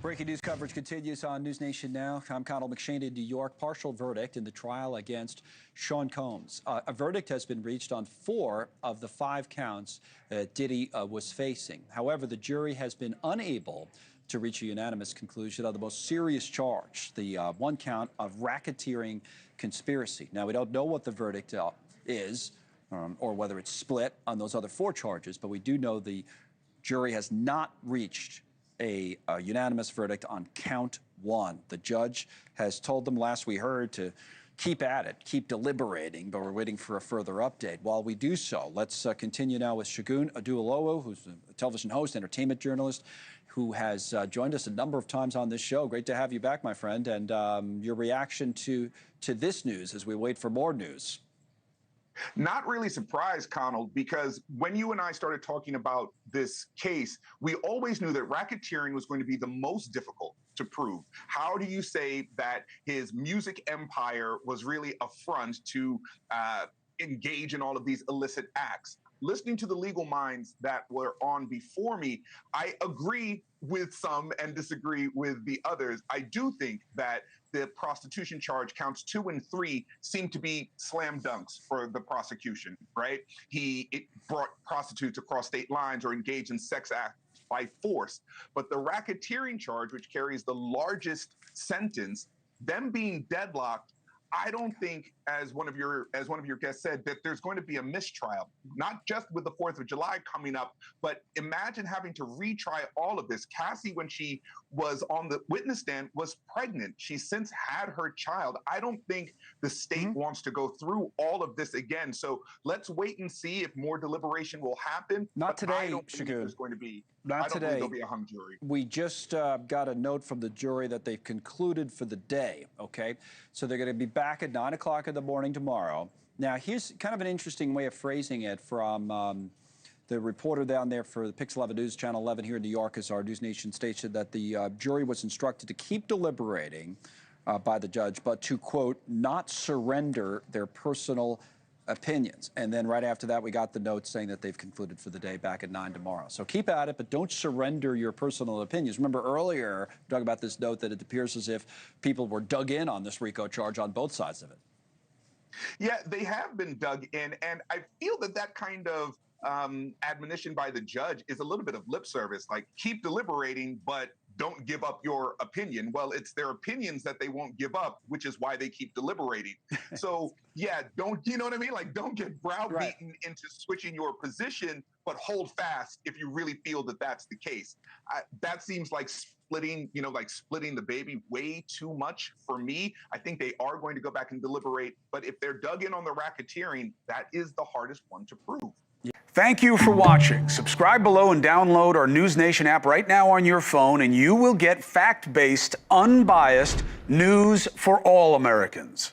Breaking news coverage continues on News Nation Now. I'm Connell McShane in New York. Partial verdict in the trial against Sean Combs. A verdict has been reached on 4 of the 5 counts Diddy was facing. However, the jury has been unable to reach a unanimous conclusion on the most serious charge, the 1 count of racketeering conspiracy. Now, we don't know what the verdict is or whether it's split on those other 4 charges, but we do know the jury has not reached a unanimous verdict on count 1. The judge has told them, last we heard, to keep at it, keep deliberating, but we're waiting for a further update. While we do so, let's continue now with Segun Aduolowo, who's a television host, entertainment journalist, who has joined us a number of times on this show. Great to have you back, my friend, and your reaction to this news as we wait for more news. Not really surprised, Connell, because when you and I started talking about this case, we always knew that racketeering was going to be the most difficult to prove. How do you say that his music empire was really a front to engage in all of these illicit acts? Listening to the legal minds that were on before me, I agree with some and disagree with the others. I do think that the prostitution charge, counts 2 and 3, seem to be slam dunks for the prosecution, right? It brought prostitutes across state lines or engaged in sex acts by force. But the racketeering charge, which carries the largest sentence, them being deadlocked, I don't think, as one of your guests said, that there's going to be a mistrial, not just with the 4th of July coming up, but imagine having to retry all of this. Cassie, when she was on the witness stand, was pregnant. She's since had her child. I don't think the state wants to go through all of this again. So let's wait and see if more deliberation will happen. Not today, I don't think there's going to be. Not today. Believe there'll be a hung jury. We just got a note from the jury that they've concluded for the day, okay? So they're going to be back at 9 o'clock in the morning tomorrow. Now, here's kind of an interesting way of phrasing it from the reporter down there for the Pix 11 News, Channel 11 here in New York, is our News Nation station, that the jury was instructed to keep deliberating by the judge, but to, quote, not surrender their personal opinions. And then right after that, we got the note saying that they've concluded for the day, back at 9 tomorrow. So keep at it, but don't surrender your personal opinions. Remember earlier, talking about this note, that it appears as if people were dug in on this RICO charge on both sides of it. Yeah, they have been dug in, and I feel that that kind of admonition by the judge is a little bit of lip service, like keep deliberating, but don't give up your opinion. Well, it's their opinions that they won't give up, which is why they keep deliberating. So yeah, you know what I mean? Like, don't get browbeaten into switching your position, but hold fast if you really feel that that's the case. That seems like splitting the baby way too much for me. I think they are going to go back and deliberate, but if they're dug in on the racketeering, that is the hardest one to prove. Thank you for watching. Subscribe below and download our News Nation app right now on your phone, and you will get fact-based, unbiased news for all Americans.